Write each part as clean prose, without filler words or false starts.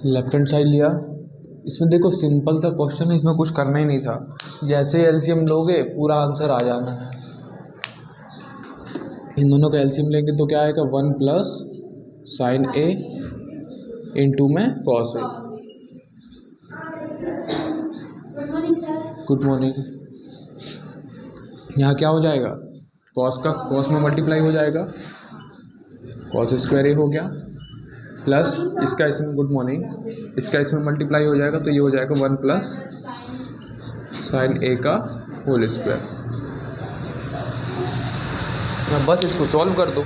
Left hand side लिया। इसमें देखो सिंपल सा क्वेश्चन है, इसमें कुछ करना ही नहीं था। जैसे एलसीएम लोगे पूरा आंसर आ जाना है। इन दोनों का एलसीएम लेंगे तो क्या आएगा, 1 प्लस साइन ए इंटू में कॉस ए। Good morning. यहाँ क्या हो जाएगा, कॉस का कॉस में मल्टीप्लाई हो जाएगा, कॉस स्क्वायर ए हो गया, प्लस इसका इसमें, गुड मॉर्निंग, इसका इसमें मल्टीप्लाई हो जाएगा तो ये हो जाएगा 1 प्लस साइन ए का होल स्क्वायर। बस इसको सॉल्व कर दो।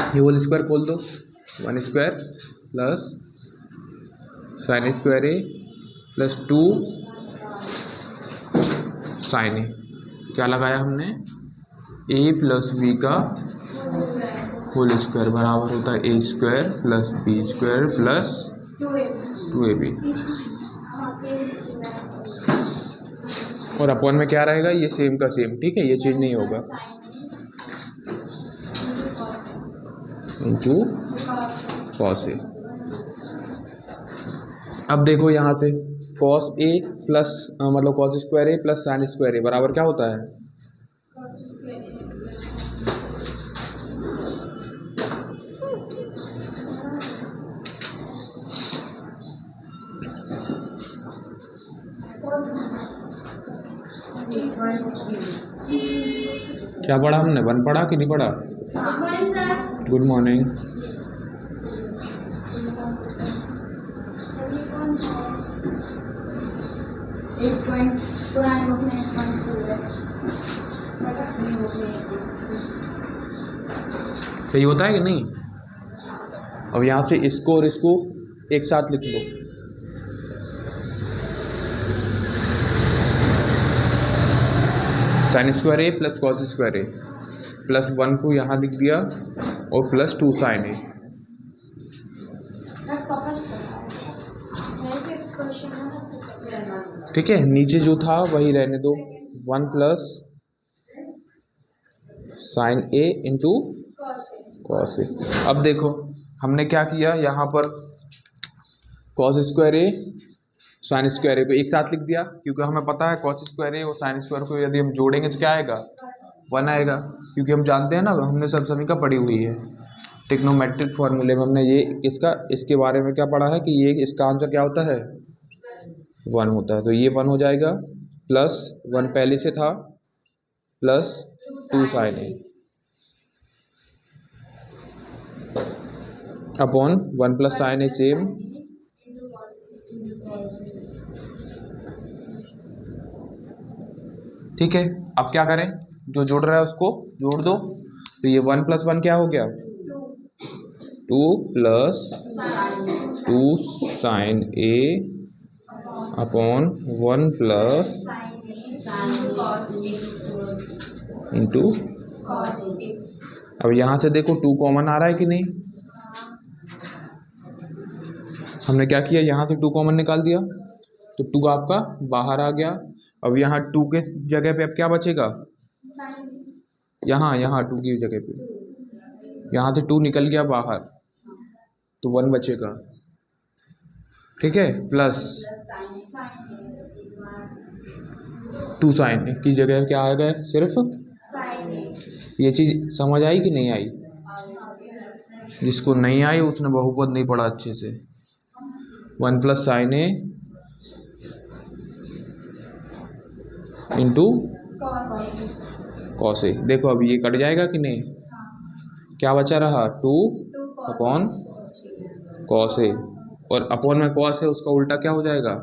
ये होल स्क्वायर खोल दो, 1 square plus sine square A plus 2 sine A. क्या लगाया हमने, a प्लस बी का होल स्क्वायर बराबर होता है a square plus B square plus 2ab। और अपॉन में क्या रहेगा, ये सेम का सेम, ठीक है, ये चेंज नहीं होगा, इंटू कॉस ए। अब देखो यहाँ से कॉस ए प्लस मतलब cos square A plus sine square ए बराबर क्या होता है, क्या पढ़ा हमने, 1 पढ़ा कि नहीं पढ़ा। Good morning. सही होता है कि नहीं। अब यहाँ से इसको और इसको एक साथ लिख लो, sign square A plus cos square A plus 1 को यहाँ लिख दिया और प्लस 2 साइन ए। ठीक है, नीचे जो था वही रहने दो, 1 plus sine A into cos A. अब देखो हमने क्या किया, यहाँ पर कॉस स्क्वायर ए साइन स्क्वायर ए को एक साथ लिख दिया, क्योंकि हमें पता है कॉस स्क्वायर ए और साइन स्क्वायर को यदि हम जोड़ेंगे तो क्या आएगा, 1 आएगा, क्योंकि हम जानते हैं ना, हमने सब सभी का पढ़ी हुई है ट्रिग्नोमेट्रिक फॉर्मूले में। हमने ये इसका इसके बारे में क्या पढ़ा है कि ये इसका आंसर क्या होता है, 1 होता है। तो ये 1 हो जाएगा, प्लस 1 पहले से था, प्लस 2 साइन ए अपॉन 1 प्लस साइन ए सेम, ठीक है। अब क्या करें, जो जोड़ रहा है उसको जोड़ दो, तो ये 1 प्लस 1 क्या हो गया, 2 प्लस 2 साइन ए अपॉन 1 प्लस इंटू। अब यहाँ से देखो 2 कॉमन आ रहा है कि नहीं, हमने क्या किया, यहाँ से 2 कॉमन निकाल दिया तो 2 आपका बाहर आ गया। अब यहाँ 2 के जगह पे अब क्या बचेगा, यहाँ 2 की जगह पे, यहाँ से 2 निकल गया बाहर तो 1 बचेगा, ठीक है, प्लस 2 साइन की जगह क्या आ गया, सिर्फ। ये चीज़ समझ आई कि नहीं आई, जिसको नहीं आई उसने बहुपद नहीं पढ़ा अच्छे से। 1 plus sine A into cos A. देखो अब ये कट जाएगा कि नहीं, क्या बचा रहा, 2 अपॉन कॉस ए, और अपॉन में कॉस है उसका उल्टा क्या हो जाएगा,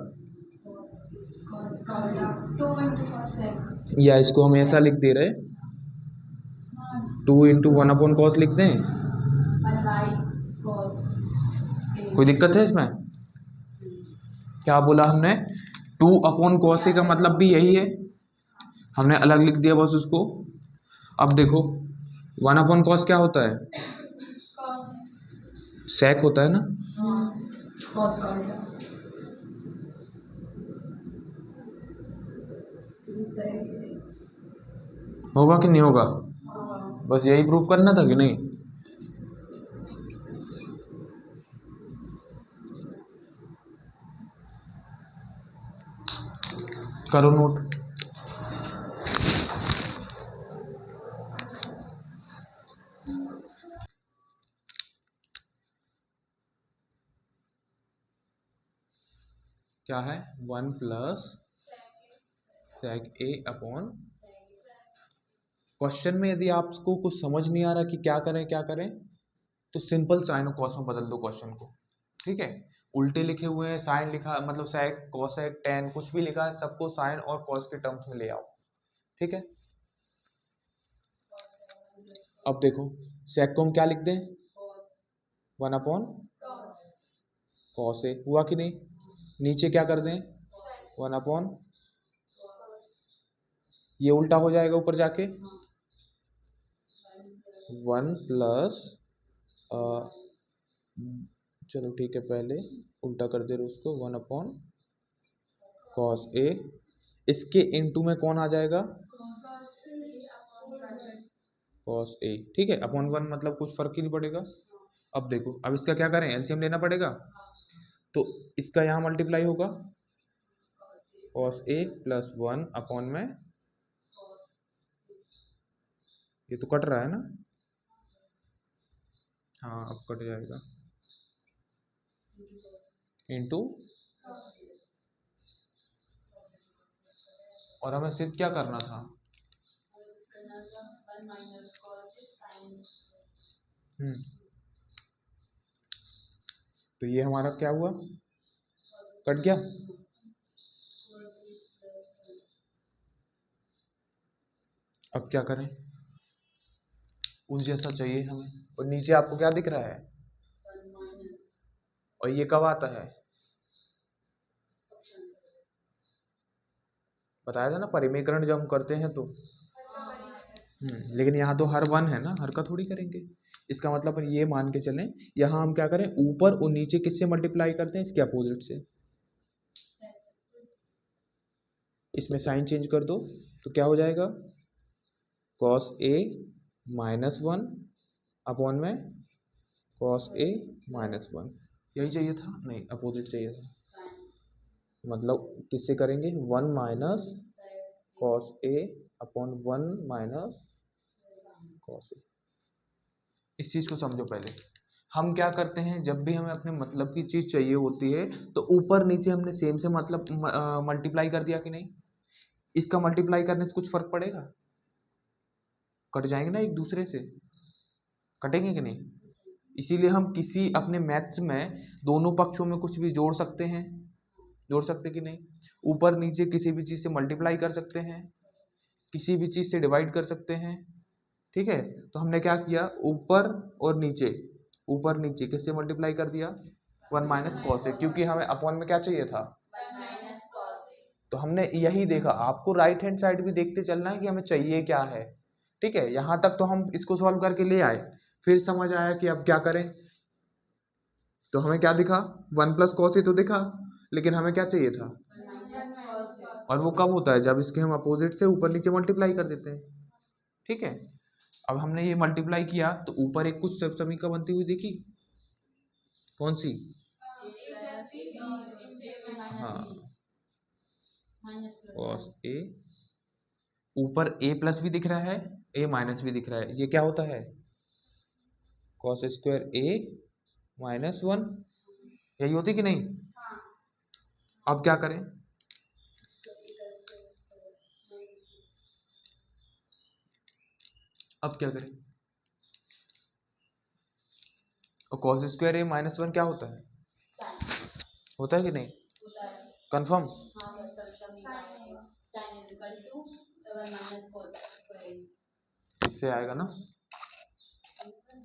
या इसको हम ऐसा लिख दे रहे, 2 इंटू 1 अपॉन कॉस लिख दें, कोई दिक्कत है इसमें। क्या बोला हमने, 2 अपॉन कॉस ए का मतलब भी यही है, हमने अलग लिख दिया बस उसको। अब देखो 1 अपॉन कॉस क्या होता है, सेक होता है ना, होगा कि नहीं होगा, बस यही प्रूफ करना था कि नहीं? करो नोट। क्या है? 1 प्लस सेक ए अपॉन। क्वेश्चन में यदि आपको कुछ समझ नहीं आ रहा कि क्या करें तो सिंपल साइन और कॉस में बदल दो क्वेश्चन को। ठीक है, उल्टे लिखे हुए हैं, साइन लिखा मतलब सेक कॉसेक टेन कुछ भी लिखा है, सबको साइन और कॉस के टर्म्स में ले आओ। ठीक है, अब देखो सेक को हम क्या लिख दें? 1 अपॉन कॉस ए, हुआ कि नहीं? नीचे क्या कर दें? 1 अपॉन, ये उल्टा हो जाएगा ऊपर जाके 1 प्लस, चलो ठीक है पहले उल्टा कर दे रहे उसको, 1 अपॉन कॉस ए, इसके इनटू में कौन आ जाएगा? Cos A. ठीक है, अपॉन 1 मतलब कुछ फर्क ही नहीं पड़ेगा। अब देखो, अब इसका क्या करें? एलसीएम लेना पड़ेगा, तो इसका यहाँ मल्टीप्लाई होगा कॉस ए प्लस 1 अपॉन में, ये तो कट रहा है ना? हाँ अब कट जाएगा, इनटू, और हमें सिर्फ क्या करना था? तो ये हमारा क्या हुआ? कट गया। अब क्या करें? उस जैसा चाहिए हमें, और नीचे आपको क्या दिख रहा है? और ये कब आता है? बताया था ना परिमेकरण जब हम करते हैं तो। लेकिन यहाँ तो हर वन है ना, हर का थोड़ी करेंगे। इसका मतलब ये मान के चलें, यहाँ हम क्या करें? ऊपर और नीचे किससे मल्टीप्लाई करते हैं? इसके अपोजिट से। इसमें साइन चेंज कर दो तो क्या हो जाएगा? कॉस ए माइनस 1 अपॉन में कॉस ए माइनस 1। यही चाहिए था? नहीं, अपोजिट चाहिए था। मतलब किससे करेंगे? 1 minus cos A upon 1 minus cos A. इस चीज़ को समझो पहले। हम क्या करते हैं, जब भी हमें अपने मतलब की चीज़ चाहिए होती है तो ऊपर नीचे हमने सेम से मतलब मल्टीप्लाई कर दिया कि नहीं? इसका मल्टीप्लाई करने से कुछ फर्क पड़ेगा? कट जाएंगे ना एक दूसरे से, कटेंगे कि नहीं? इसीलिए हम किसी अपने मैथ्स में दोनों पक्षों में कुछ भी जोड़ सकते हैं, जोड़ सकते कि नहीं? ऊपर नीचे किसी भी चीज़ से मल्टीप्लाई कर सकते हैं, किसी भी चीज़ से डिवाइड कर सकते हैं। ठीक है, तो हमने क्या किया? ऊपर और नीचे, ऊपर नीचे किससे मल्टीप्लाई कर दिया? 1 माइनस कॉस ए, क्योंकि हमें अपॉन में क्या चाहिए था? तो हमने यही देखा। आपको राइट हैंड साइड भी देखते चलना है कि हमें चाहिए क्या है। ठीक है, यहाँ तक तो हम इसको सॉल्व करके ले आए, फिर समझ आया कि अब क्या करें। तो हमें क्या दिखा? 1 प्लस कॉस ए तो दिखा, लेकिन हमें क्या चाहिए था? और वो कब होता है? जब इसके हम अपोजिट से ऊपर नीचे मल्टीप्लाई कर देते हैं। ठीक है, अब हमने ये मल्टीप्लाई किया तो ऊपर एक कुछ समीकरण बनती हुई देखी, कौन सी? हाँ, कॉस ए, ऊपर ए प्लस भी दिख रहा है, ए माइनस भी दिख रहा है, ये क्या होता है? कॉस स्क्वायर ए माइनस 1। यही होती कि नहीं? अब क्या करें? अब क्या करें? और कॉस स्क्वायर ए माइनस 1 क्या होता है? होता है कि नहीं? कंफर्म? इससे आएगा ना,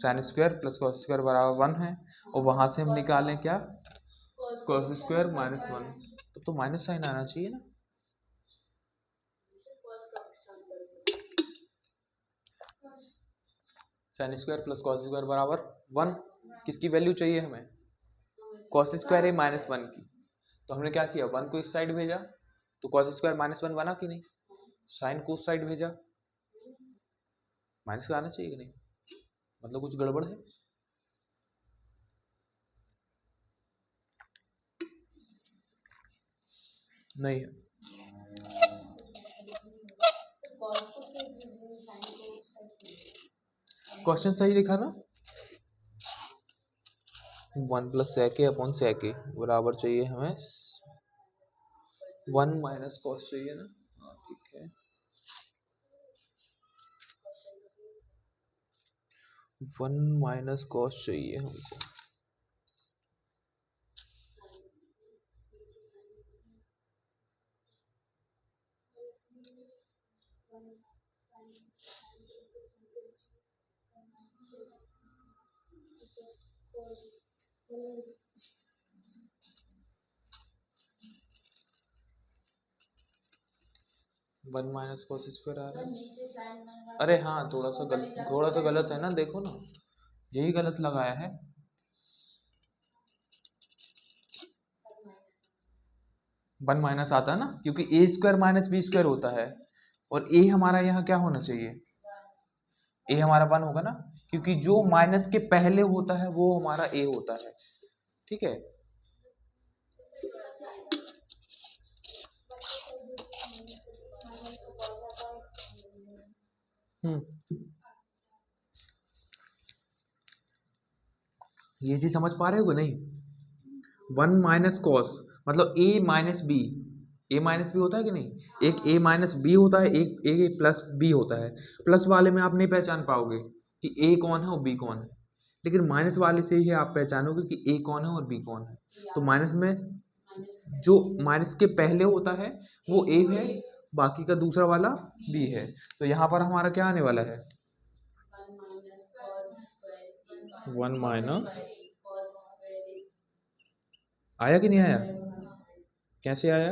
sine square plus cos square बराबर 1 है, और वहां से हम निकालें क्या? कॉस स्क्वायर माइनस 1, तो माइनस साइन आना चाहिए ना। Sine square plus cos square बराबर 1, किसकी वैल्यू चाहिए हमें? कॉस स्क्वायर है माइनस 1 की। तो हमने क्या किया? 1 को इस साइड भेजा, तो कॉस स्क्वायर माइनस 1 बना कि नहीं? साइन को उस साइड भेजा, माइनस का आना चाहिए कि नहीं, मतलब कुछ गड़बड़ है? नहीं है। क्वेश्चन सही लिखा ना, 1+sec/sec बराबर चाहिए हमें 1 माइनस कॉस चाहिए ना। हाँ ठीक है, 1 माइनस कॉस चाहिए हमको। वन माइनस कॉस स्क्वायर आ रहा है। अरे हाँ, थोड़ा सा गलत है ना, देखो ना, यही गलत लगाया है। 1 माइनस आता है ना, क्योंकि ए स्क्वायर माइनस बी स्क्वायर होता है, और ए हमारा यहाँ क्या होना चाहिए, ए हमारा 1 होगा ना, क्योंकि जो माइनस के पहले होता है वो हमारा ए होता है। ठीक है, ये चीज समझ पा रहे हो कि नहीं? 1 माइनस कॉस मतलब ए माइनस बी, ए माइनस बी होता है कि नहीं, एक ए माइनस बी होता है, एक ए प्लस बी होता है। प्लस वाले में आप नहीं पहचान पाओगे कि ए कौन है और बी कौन है, लेकिन माइनस वाले से ही आप पहचानोगे कि ए कौन है और बी कौन है। तो माइनस में जो माइनस के पहले होता है वो ए है, बाकी का दूसरा वाला बी है। तो यहाँ पर हमारा क्या आने वाला है, 1 माइनस, आया कि नहीं आया, कैसे आया,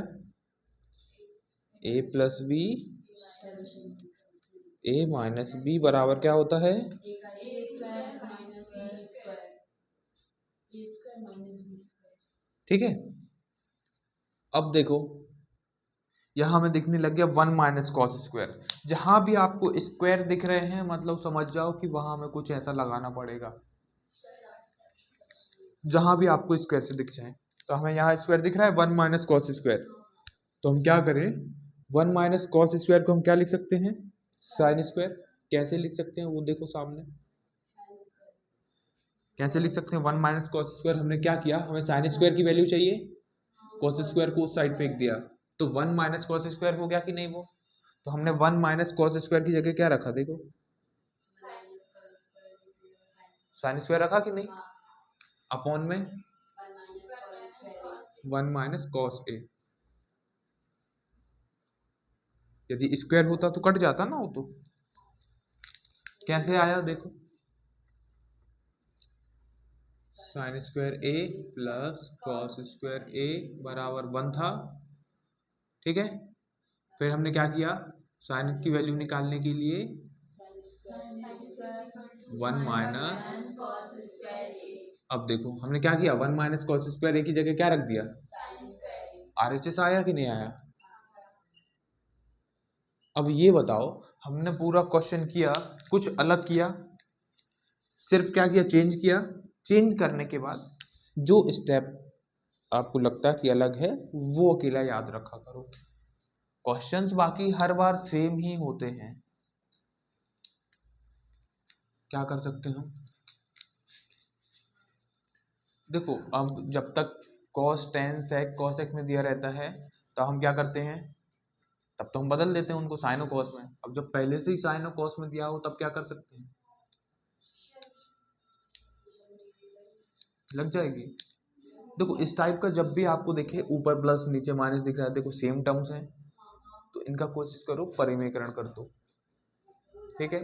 ए प्लस बी, ए माइनस बी बराबर क्या होता है, ठीक है। अब देखो यहाँ हमें दिखने लग गया 1 माइनस कॉस स्क्वायर। जहां भी आपको स्क्वायर दिख रहे हैं मतलब समझ जाओ कि वहां हमें कुछ ऐसा लगाना पड़ेगा, जहां भी आपको स्क्वायर से दिख जाए। तो हमें यहाँ स्क्वायर दिख रहा है 1 माइनस कॉस स्क्वायर, तो हम क्या करें, 1 माइनस कॉस स्क्वायर को हम क्या लिख सकते हैं, साइन स्क्वायर। कैसे लिख सकते हैं वो देखो सामने, कैसे लिख सकते हैं 1 माइनस कॉस स्क्वायर। हमने क्या किया, हमें साइन स्क्वायर की वैल्यू चाहिए, कॉस स्क्वायर को उस साइड फेंक दिया, तो 1 माइनस कॉस स्क्वायर हो गया कि नहीं वो। तो हमने 1 माइनस कॉस स्क्वायर की जगह क्या रखा, देखो साइन स्क्वायर रखा कि नहीं, अपॉन में 1 माइनस कॉस ए। यदि स्क्वायर होता तो कट जाता ना वो, तो कैसे आया देखो, sign square A plus cos square ए बराबर 1 था, ठीक है। फिर हमने क्या किया, साइन की वैल्यू निकालने के लिए 1 माइनस, अब देखो हमने क्या किया, 1 माइनस कॉस स्क्वायर ए की जगह क्या रख दिया, आरएचएस आया कि नहीं आया। अब ये बताओ, हमने पूरा क्वेश्चन किया, कुछ अलग किया, सिर्फ क्या किया, चेंज किया। चेंज करने के बाद जो स्टेप आपको लगता है कि अलग है वो अकेला याद रखा करो, क्वेश्चंस बाकी हर बार सेम ही होते हैं। क्या कर सकते हैं हम, देखो अब जब तक cos tan sec cosec में दिया रहता है तो हम क्या करते हैं, तब तो हम बदल देते हैं उनको साइन और कॉस में। अब जब पहले से ही साइन और कॉस में दिया हो तब क्या कर सकते हैं, लग जाएगी। देखो इस टाइप का जब भी आपको देखे ऊपर प्लस नीचे माइनस दिख रहा है, देखो सेम टर्म्स हैं, तो इनका कोशिश करो परिमेयकरण कर दो, ठीक है।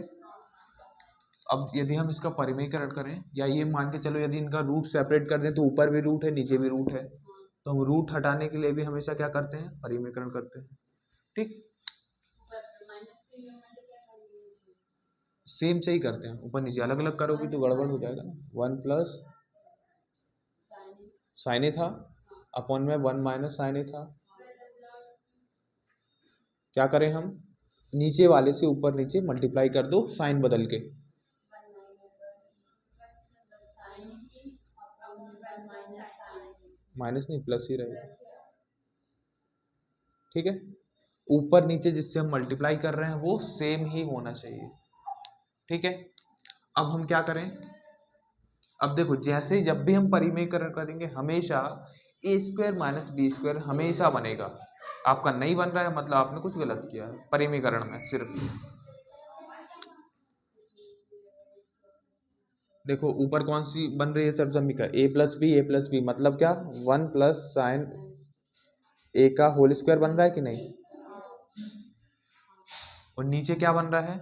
अब यदि हम इसका परिमेयकरण करें, या ये मान के चलो यदि इनका रूट सेपरेट कर दें तो ऊपर भी रूट है नीचे भी रूट है, तो हम रूट हटाने के लिए भी हमेशा क्या करते हैं, परिमेयकरण करते हैं, ठीक। सेम से ही करते हैं, ऊपर नीचे अलग अलग करोगी तो गड़बड़ हो जाएगा ना। 1 प्लस साइन ए था, अपॉन में 1 माइनस साइन ए था। क्या करें हम, नीचे वाले से ऊपर नीचे मल्टीप्लाई कर दो साइन बदल के। माइनस नहीं प्लस ही रहेगा, ठीक है। ऊपर नीचे जिससे हम मल्टीप्लाई कर रहे हैं वो सेम ही होना चाहिए, ठीक है। अब हम क्या करें, अब देखो जैसे जब भी हम परिमेयकरण करेंगे हमेशा ए स्क्वायर माइनस बी स्क्वायर हमेशा बनेगा। आपका नहीं बन रहा है मतलब आपने कुछ गलत किया है परिमेयकरण में। सिर्फ देखो ऊपर कौन सी बन रही है सब समीकरण, ए प्लस बी मतलब क्या, 1 प्लस साइन ए का होल स्क्वायर बन रहा है कि नहीं। और नीचे क्या बन रहा है,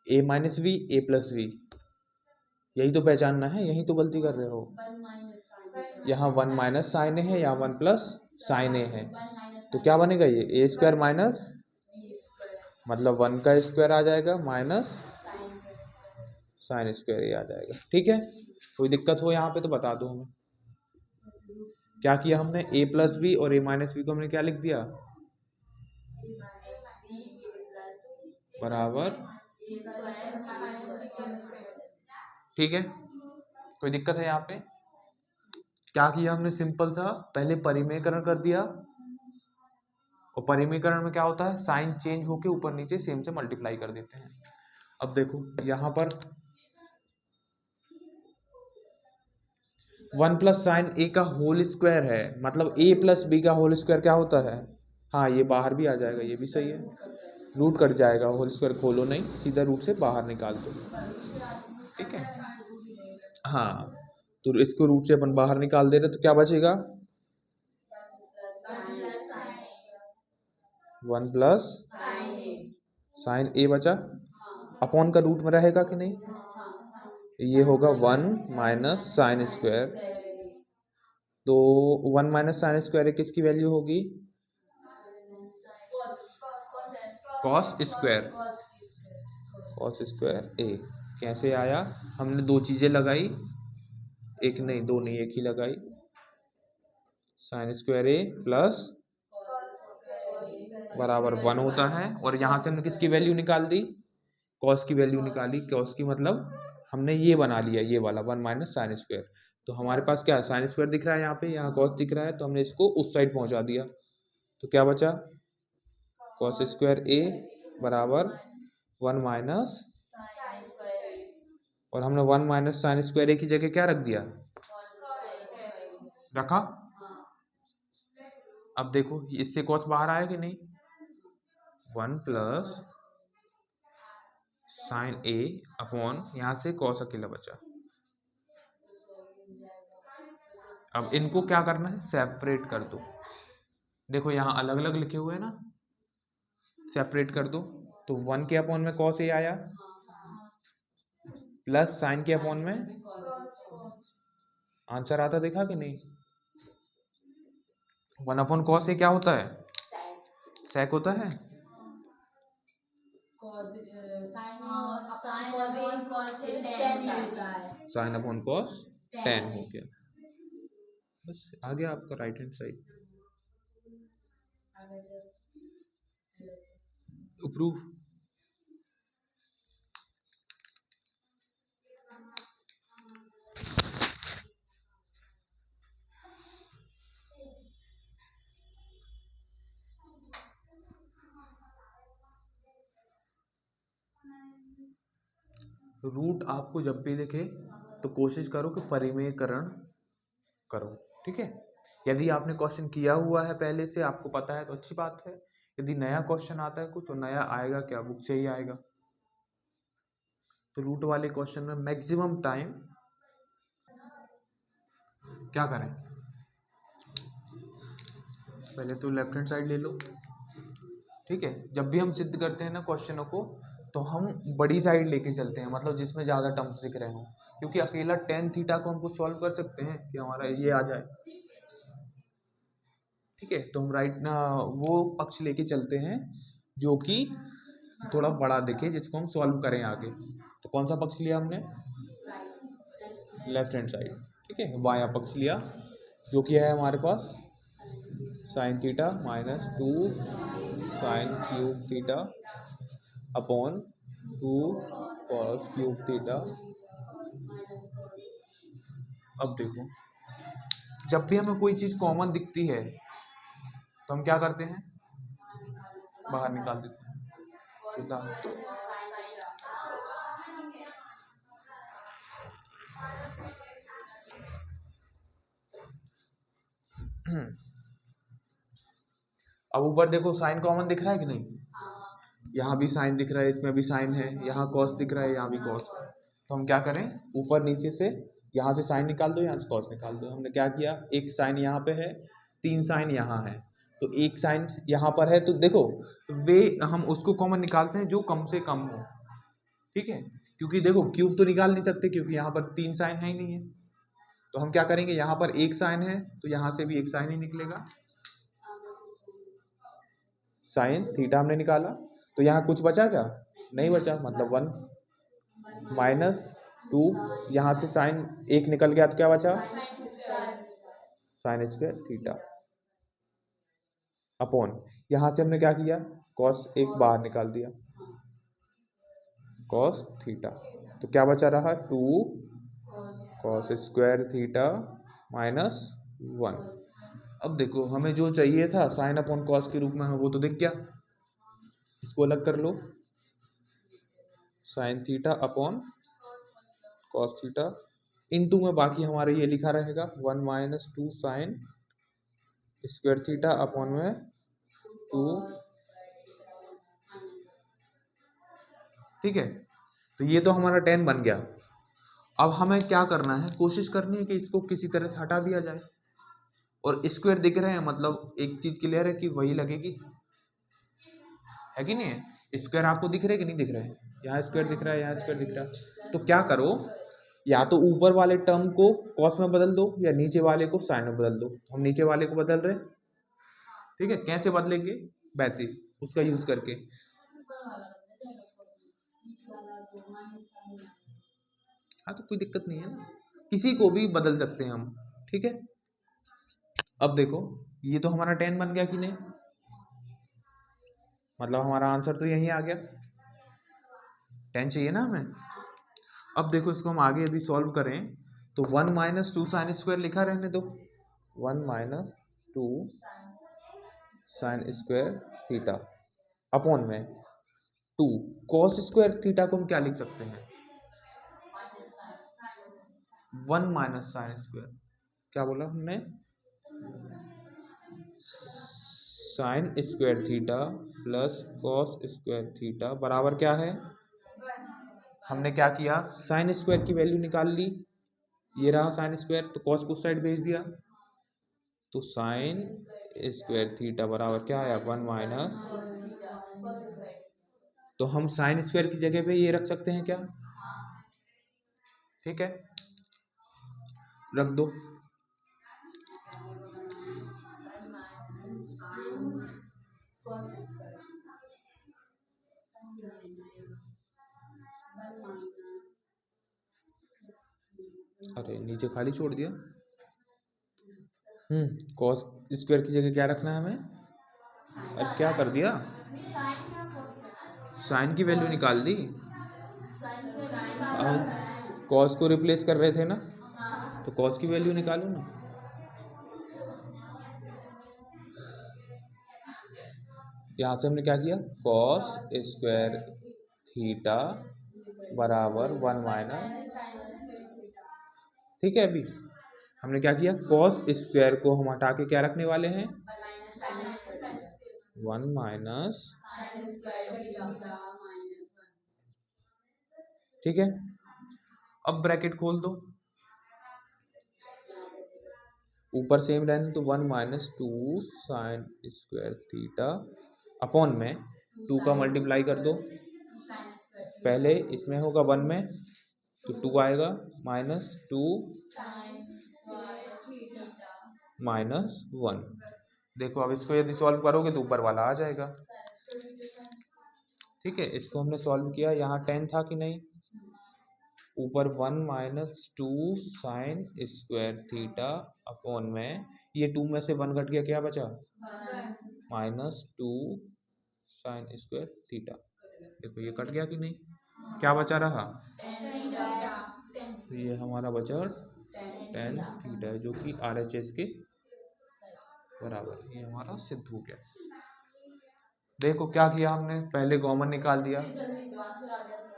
ए माइनस बी ए प्लस बी, यही तो पहचानना है, यही तो गलती कर रहे हो। यहाँ 1 माइनस साइन ए है, यहाँ 1 प्लस साइन ए है, तो क्या बनेगा ये ए स्क्वायर माइनस, मतलब 1 का स्क्वायर आ जाएगा माइनस साइन स्क्वायर ए आ जाएगा, ठीक है। कोई दिक्कत हो यहाँ पे तो बता दो हमें। क्या किया हमने, ए प्लस बी और ए माइनस बी को हमने क्या लिख दिया, बराबर, ठीक है। कोई दिक्कत है यहाँ पे। क्या किया हमने, सिंपल सा पहले परिमेयकरण कर दिया, और परिमेयकरण में क्या होता है साइन चेंज होके ऊपर नीचे सेम से मल्टीप्लाई कर देते हैं। अब देखो यहाँ पर 1 प्लस साइन ए का होल स्क्वायर है, मतलब ए प्लस बी का होल स्क्वायर क्या होता है, हाँ ये बाहर भी आ जाएगा, ये भी सही है, रूट कट जाएगा, होल स्क्वायर खोलो नहीं, सीधा रूट से बाहर निकाल दो, ठीक है। हाँ तो इसको रूट से अपन बाहर निकाल दे रहे तो क्या बचेगा, 1 प्लस साइन ए बचा, अपॉन का रूट में रहेगा कि नहीं, ये होगा 1 माइनस साइन स्क्वायर, तो 1 माइनस साइन स्क्वायर किसकी वैल्यू होगी, कॉस स्क्वायर, कॉस स्क्वायर ए। कैसे आया, हमने दो चीजें लगाई, एक नहीं दो नहीं एक ही लगाई, साइन स्क्वायर ए प्लस बराबर 1 होता है, और यहाँ से हमने किसकी वैल्यू निकाल दी, कॉस की वैल्यू निकाली, कॉस की मतलब हमने ये बना लिया ये वाला 1 माइनस साइन स्क्वायर, तो हमारे पास क्या है साइन स्क्वायर दिख रहा है यहाँ पे, यहाँ कॉस दिख रहा है, तो हमने इसको उस साइड पहुंचा दिया, तो क्या बचा, कॉस स्क्वायर ए बराबर 1 माइनस, और हमने 1 माइनस साइन स्क्वायर ए की जगह क्या रख दिया, रखा। अब देखो इससे कॉस बाहर आया कि नहीं, 1 प्लस साइन ए अपॉन यहाँ से कॉस अकेला बचा। अब इनको क्या करना है, सेपरेट कर दो, देखो यहाँ अलग अलग लिखे हुए हैं ना, सेपरेट कर दो, तो 1 के अपॉन में कॉस ए आया, प्लस साइन के अपॉन में, आंसर आता देखा कि नहीं, 1 अपॉन कॉस ए क्या होता है, सेक होता है, साइन अपॉन कॉस टेन हो गया, बस आ गया आपका right hand side proof. Root आपको जब भी दिखे तो कोशिश करो कि परिमेयकरण करो, ठीक है। यदि आपने क्वेश्चन किया हुआ है पहले से, आपको पता है तो अच्छी बात है, यदि नया क्वेश्चन आता है कुछ और नया आएगा क्या, बुक से ही आएगा, तो रूट वाले क्वेश्चन में मैक्सिमम टाइम क्या करें, पहले तो लेफ्ट हैंड साइड ले लो, ठीक है। जब भी हम सिद्ध करते हैं ना क्वेश्चनों को तो हम बड़ी साइड लेके चलते हैं, मतलब जिसमें ज़्यादा टर्म्स दिख रहे हों, क्योंकि अकेला टेन थीटा को हमको सॉल्व कर सकते हैं कि हमारा ये आ जाए, ठीक है। तो हम राइट ना वो पक्ष लेके चलते हैं जो कि थोड़ा बड़ा दिखे, जिसको हम सॉल्व करें आगे। तो कौन सा पक्ष लिया हमने, लेफ्ट हैंड साइड, ठीक है। बायां पक्ष लिया जो कि है हमारे पास sine theta minus 2 sine cube theta upon 2 cos cube theta. अब देखो, जब भी हमें कोई चीज़ कॉमन दिखती है तो हम क्या करते हैं, बाहर निकाल देते हैं सीधा। अब ऊपर देखो साइन कॉमन दिख रहा है कि नहीं, यहाँ भी साइन दिख रहा है, इसमें भी साइन है, यहाँ कॉस दिख रहा है, यहाँ भी कॉस। तो हम क्या करें, ऊपर नीचे से यहाँ से साइन निकाल दो, यहाँ से कॉस निकाल दो। हमने क्या किया, एक साइन यहाँ पे है, 3 साइन यहाँ है, तो एक साइन यहाँ पर है, तो देखो वे हम उसको कॉमन निकालते हैं जो कम से कम हो, ठीक है। क्योंकि देखो क्यूब तो निकाल नहीं सकते क्योंकि यहाँ पर 3 साइन है ही नहीं है, तो हम क्या करेंगे, यहाँ पर एक साइन है तो यहाँ से भी एक साइन ही निकलेगा। साइन थीटा हमने निकाला, तो यहाँ कुछ बचा क्या, नहीं बचा, मतलब 1 माइनस 2, यहाँ से साइन एक निकल गया तो क्या बचा, साइन स्क्वायर थीटा अपॉन, यहाँ से हमने क्या किया, कॉस एक बाहर निकाल दिया, कॉस थीटा, तो क्या बचा रहा, 2 कॉस स्क्वायर थीटा माइनस 1। अब देखो हमें जो चाहिए था साइन अपॉन कॉस के रूप में, वो तो दिख गया, इसको अलग कर लो, sine theta upon cos theta into में बाकी हमारे ये लिखा रहेगा 1 minus 2 sine square theta upon में 2, ठीक है। तो ये तो हमारा 10 बन गया। अब हमें क्या करना है, कोशिश करनी है कि इसको किसी तरह से हटा दिया जाए, और स्क्वायर दिख रहे हैं मतलब एक चीज क्लियर है कि वही लगेगी, है कि नहीं है। स्क्वायर आपको दिख रहे हैं कि नहीं दिख रहे हैं, यहाँ स्क्वायर दिख रहा है, यहाँ स्क्वायर दिख रहा है, तो क्या करो, या तो ऊपर वाले टर्म को कॉस में बदल दो या नीचे वाले को साइन में बदल दो। हम नीचे वाले को बदल रहे, ठीक है, कैसे बदलेंगे, वैसे उसका यूज करके। हाँ तो कोई दिक्कत नहीं है ना, किसी को भी बदल सकते हैं हम, ठीक है। अब देखो ये तो हमारा 10 बन गया कि नहीं, मतलब हमारा आंसर तो यही आ गया, 10 चाहिए ना हमें। अब देखो इसको हम आगे यदि सॉल्व करें तो 1 माइनस 2 साइन स्क्वायर लिखा रहने दो, 1 minus 2 sine square theta upon में 2 कॉस स्क्वायर थीटा को हम क्या लिख सकते हैं, 1 माइनस साइन स्क्वायर, क्या बोला हमने, sign square theta plus cos square theta बराबर क्या है, हमने क्या किया, साइन स्क्वायर की वैल्यू निकाल ली, ये रहा साइन स्क्वायर, तो कॉस को उस साइड भेज दिया, तो साइन स्क्वायर थीटा बराबर क्या आया, 1 माइनस, तो हम साइन स्क्वायर की जगह पे ये रख सकते हैं क्या, ठीक है, रख दो। अरे नीचे खाली छोड़ दिया, कॉस स्क्वायर की जगह क्या रखना है हमें, अरे क्या कर दिया, साइन की वैल्यू निकाल दी, हम कॉस को रिप्लेस कर रहे थे ना, तो कॉस की वैल्यू निकालो ना, यहाँ से हमने क्या किया, कॉस स्क्वायर थीटा बराबर 1 माइनस, ठीक है। अभी हमने क्या किया, कॉस स्क्वायर को हम हटा के क्या रखने वाले हैं, 1 माइनस, ठीक है। अब ब्रैकेट खोल दो, ऊपर सेम रहने तो 1 minus 2 sine square theta upon में 2 का मल्टीप्लाई कर दो, पहले इसमें होगा 1 में तो 2 आएगा, माइनस 2 माइनस 1। देखो अब इसको यदि सॉल्व करोगे तो ऊपर वाला आ जाएगा, ठीक है। इसको हमने सॉल्व किया, यहाँ 10 था कि नहीं, ऊपर 1 minus 2 sine square theta upon में, ये 2 में से 1 कट गया, क्या बचा? Minus 2 sine square theta. देखो ये कट गया कि नहीं, क्या बचा रहा? तो ये हमारा बचा टेन थीटा है, जो कि RHS के बराबर है। ये हमारा सिद्ध हो गया। देखो क्या किया हमने, पहले कॉमन निकाल दिया।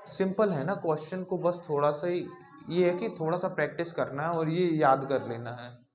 सिंपल है ना क्वेश्चन को, बस थोड़ा सा ही ये है कि थोड़ा सा प्रैक्टिस करना है और ये याद कर लेना है।